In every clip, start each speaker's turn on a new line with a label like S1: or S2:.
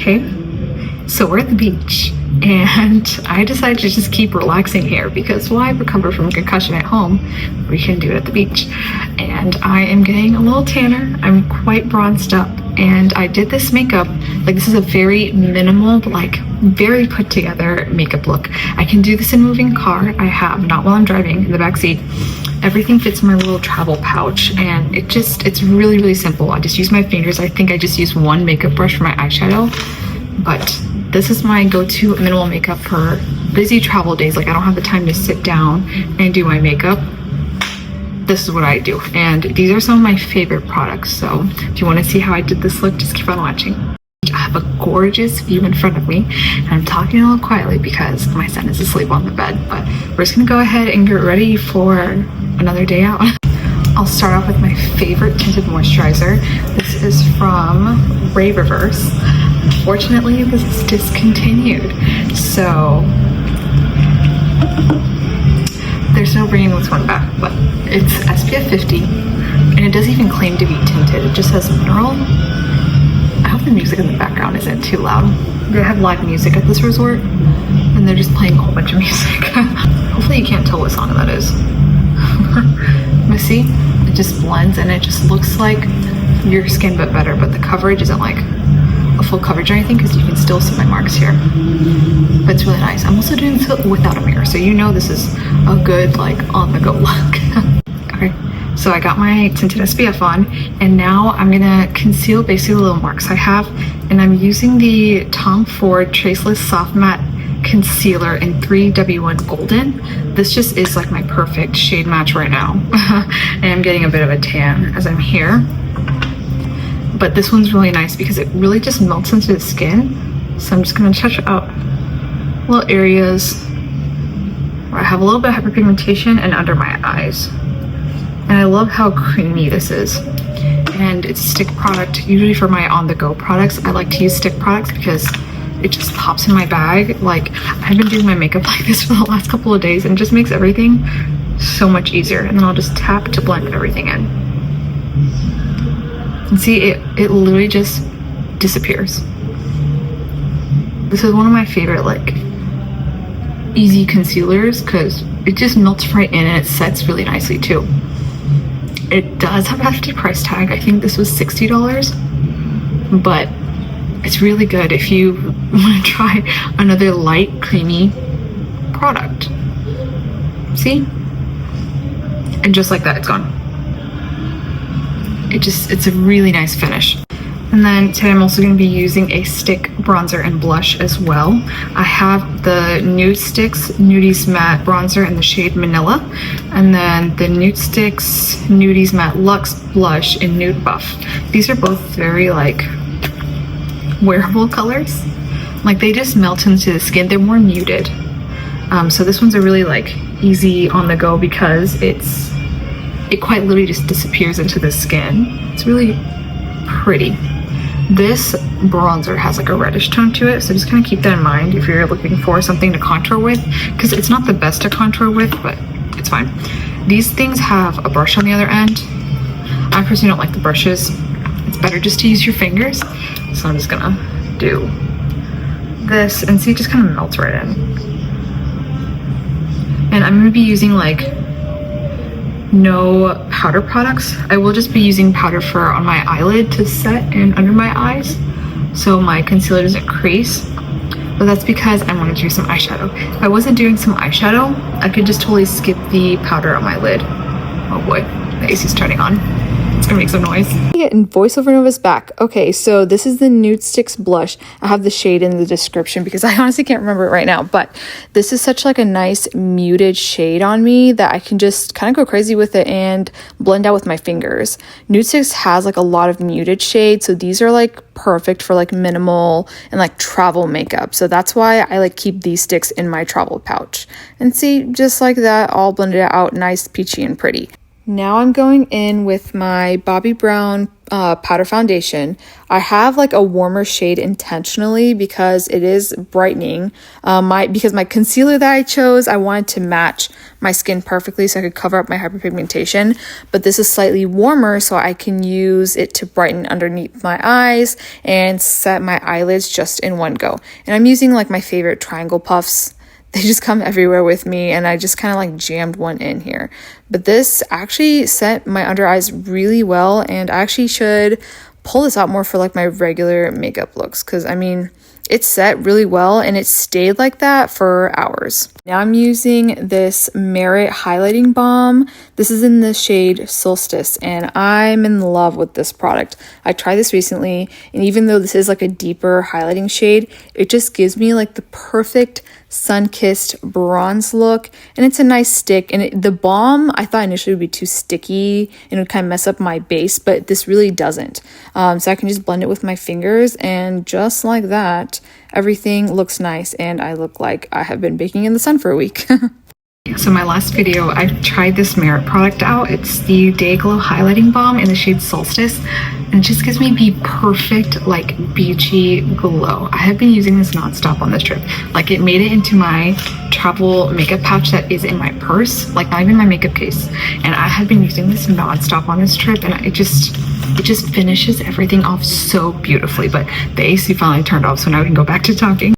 S1: Okay, so we're at the beach and I decided to just keep relaxing here because why recover from a concussion at home? We can do it at the beach. And I am getting a little tanner. I'm quite bronzed up and I did this makeup, like this is a very minimal, but like very put together makeup look. I can do this in moving car. I have, not while I'm driving in the back seat. Everything fits in my little travel pouch and it's really, really simple. I just use my fingers. I think I just use one makeup brush for my eyeshadow, but this is my go-to minimal makeup for busy travel days. Like I don't have the time to sit down and do my makeup. This is what I do. And these are some of my favorite products. So if you want to see how I did this look, just keep on watching. I have a gorgeous view in front of me and I'm talking a little quietly because my son is asleep on the bed, but we're just gonna go ahead and get ready for another day out. I'll start off with my favorite tinted moisturizer. This is from Ray Reverse. Unfortunately, this is discontinued, so there's no bringing this one back, but it's SPF 50 and it doesn't even claim to be tinted. It just says mineral. I hope the music in the background isn't too loud. They have live music at this resort and they're just playing a whole bunch of music. Hopefully you can't tell what song that is. But see, it just blends and it just looks like your skin but better, but the coverage isn't like a full coverage or anything because you can still see my marks here, but it's really nice. I'm also doing this without a mirror, so you know this is a good like on the go look. Okay, so I got my tinted SPF on and now I'm gonna conceal basically the little marks I have, and I'm using the Tom Ford Traceless Soft Matte Concealer in 3W1 Golden. This just is like my perfect shade match right now. And I'm getting a bit of a tan as I'm here. But this one's really nice because it really just melts into the skin. So I'm just gonna touch out little areas where I have a little bit of hyperpigmentation and under my eyes. And I love how creamy this is. And it's a stick product. Usually for my on-the-go products, I like to use stick products because it just pops in my bag. Like I've been doing my makeup like this for the last couple of days and it just makes everything so much easier. And then I'll just tap to blend everything in. And see, it literally just disappears. This is one of my favorite like easy concealers because it just melts right in and it sets really nicely too. It does have a hefty price tag. I think this was $60, but it's really good if you want to try another light, creamy product. See? And just like that, it's gone. It's a really nice finish. And then today I'm also going to be using a stick bronzer and blush as well. I have the Nudestix Nudies Matte Bronzer in the shade Manila, and then the Nudestix Nudies Matte Luxe Blush in Nude Buff. These are both very like wearable colors. Like they just melt into the skin. They're more muted. So this one's a really like easy on the go because it quite literally just disappears into the skin. It's really pretty. This bronzer has like a reddish tone to it, so just kind of keep that in mind if you're looking for something to contour with, because it's not the best to contour with, but it's fine. These things have a brush on the other end. I personally don't like the brushes. It's better just to use your fingers. So I'm just gonna do this and see, it just kind of melts right in. And I'm gonna be using like no powder products. I will just be using powder for on my eyelid to set and under my eyes so my concealer doesn't crease, but that's because I wanted to do some eyeshadow. If I wasn't doing some eyeshadow, I could just totally skip the powder on my lid. Oh boy, the AC's turning on. It's gonna make some noise.
S2: And voiceover Nova's back. Okay, so this is the Nudestix blush. I have the shade in the description because I honestly can't remember it right now, but this is such like a nice muted shade on me that I can just kind of go crazy with it and blend out with my fingers. Nudestix has like a lot of muted shades, so these are like perfect for like minimal and like travel makeup. So that's why I like keep these sticks in my travel pouch. And see, just like that, all blended out nice, peachy and pretty. Now I'm going in with my Bobbi Brown powder foundation. I have like a warmer shade intentionally because it is brightening. Because my concealer that I chose, I wanted to match my skin perfectly so I could cover up my hyperpigmentation. But this is slightly warmer so I can use it to brighten underneath my eyes and set my eyelids just in one go. And I'm using like my favorite triangle puffs. They just come everywhere with me, and I just kind of like jammed one in here. But this actually set my under eyes really well, and I actually should pull this out more for like my regular makeup looks, because I mean, it set really well and it stayed like that for hours. Now I'm using this Merit highlighting balm. This is in the shade Solstice, and I'm in love with this product. I tried this recently, and even though this is like a deeper highlighting shade, it just gives me like the perfect sun-kissed bronze look, and it's a nice stick. And the balm I thought initially would be too sticky and it would kind of mess up my base, but this really doesn't. So I can just blend it with my fingers, and just like that, everything looks nice, and I look like I have been baking in the sun for a week.
S1: So my last video, I tried this Merit product out. It's the Day Glow Highlighting Balm in the shade Solstice, and it just gives me the perfect like beachy glow. I have been using this nonstop on this trip. Like, it made it into my travel makeup pouch that is in my purse, like not even my makeup case. And I have been using this nonstop on this trip, and it just finishes everything off so beautifully. But the AC finally turned off, so now we can go back to talking.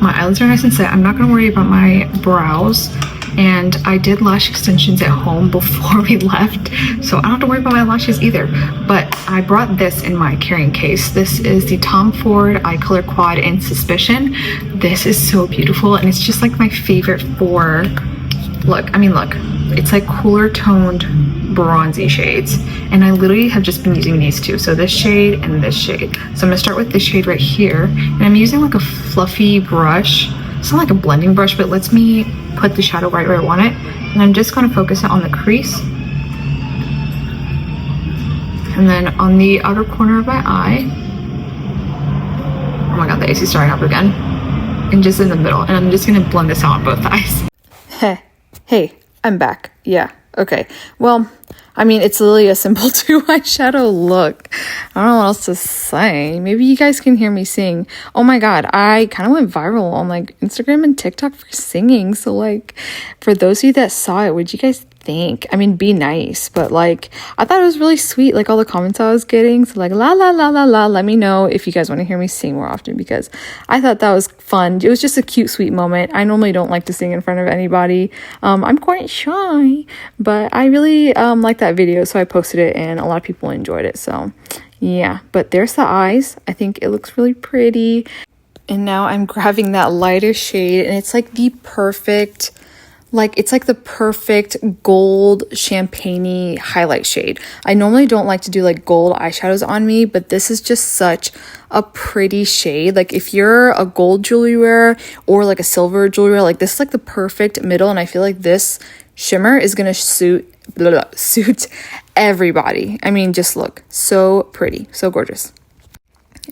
S1: My eyelids are nice and set. I'm not gonna worry about my brows. And I did lash extensions at home before we left, so I don't have to worry about my lashes either. But I brought this in my carrying case. This is the Tom Ford Eye Color Quad in Suspicion. This is so beautiful, and it's just like my favorite for, look, it's like cooler toned bronzy shades, and I literally have just been using these two, so this shade and this shade. So I'm gonna start with this shade right here, and I'm using like a fluffy brush. It's not like a blending brush, but it lets me put the shadow right where I want it. And I'm just going to focus it on the crease. And then on the outer corner of my eye. Oh my god, the AC is starting up again. And just in the middle. And I'm just going to blend this out on both eyes.
S2: Hey, I'm back. Yeah, okay. Well, I mean, it's literally a simple 2 eyeshadow look. I don't know what else to say. Maybe you guys can hear me sing. Oh my god, I kind of went viral on like Instagram and TikTok for singing. So like, for those of you that saw it, what'd you guys think? I mean, be nice, but like, I thought it was really sweet, like all the comments I was getting. So like, la la la la la, let me know if you guys want to hear me sing more often, because I thought that was fun. It was just a cute, sweet moment. I normally don't like to sing in front of anybody. I'm quite shy, but I really like that video, so I posted it and a lot of people enjoyed it. So yeah, but there's the eyes. I think it looks really pretty. And now I'm grabbing that lighter shade, and it's like the perfect, it's like the perfect gold champagne-y highlight shade. I normally don't like to do like gold eyeshadows on me, but this is just such a pretty shade. Like, if you're a gold jewelry wearer or like a silver jewelry wearer, like this is like the perfect middle, and I feel like this shimmer is gonna suit everybody. I mean, just look so pretty, so gorgeous.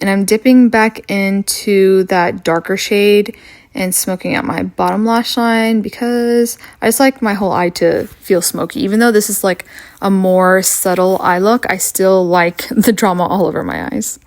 S2: And I'm dipping back into that darker shade and smoking out my bottom lash line, because I just like my whole eye to feel smoky. Even though this is like a more subtle eye look, I still like the drama all over my eyes.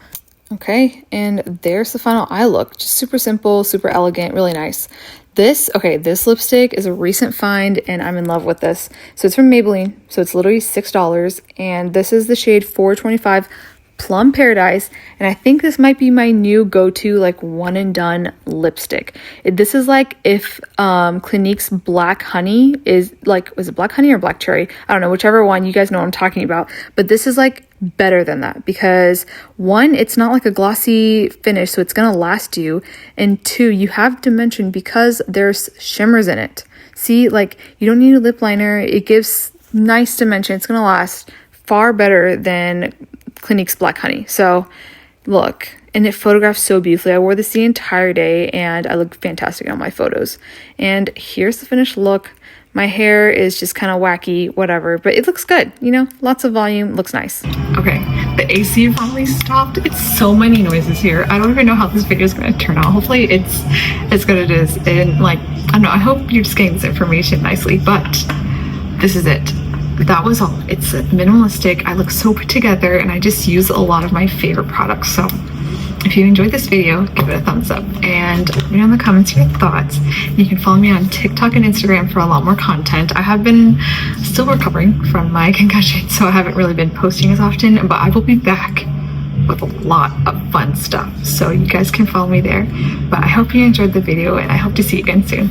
S2: Okay, and there's the final eye look. Just super simple, super elegant, really nice. This lipstick is a recent find, and I'm in love with this. So it's from Maybelline, so it's literally $6, and this is the shade 425 Plum Paradise, and I think this might be my new go-to like one and done lipstick. This is like if Clinique's Black Honey is like, was it Black Honey or Black Cherry? I don't know, whichever one, you guys know what I'm talking about. But this is like better than that, because one, it's not like a glossy finish, so it's gonna last you, and two, you have dimension because there's shimmers in it. See, like, you don't need a lip liner. It gives nice dimension. It's gonna last far better than Clinique's Black Honey. So look, and it photographs so beautifully. I wore this the entire day and I look fantastic on my photos. And here's the finished look. My hair is just kind of wacky, whatever, but it looks good, you know, lots of volume, looks nice.
S1: Okay, the AC finally stopped. It's so many noises here. I don't even know how this video is going to turn out. Hopefully it's as good as it is. And like, I don't know, I hope you're just getting this information nicely, but this is it. that was all. It's minimalistic. I look so put together, and I just use a lot of my favorite products. So if you enjoyed this video, give it a thumbs up and let me know in the comments your thoughts. You can follow me on TikTok and Instagram for a lot more content. I have been still recovering from my concussion, so I haven't really been posting as often, but I will be back with a lot of fun stuff. So you guys can follow me there. But I hope you enjoyed the video, and I hope to see you again soon.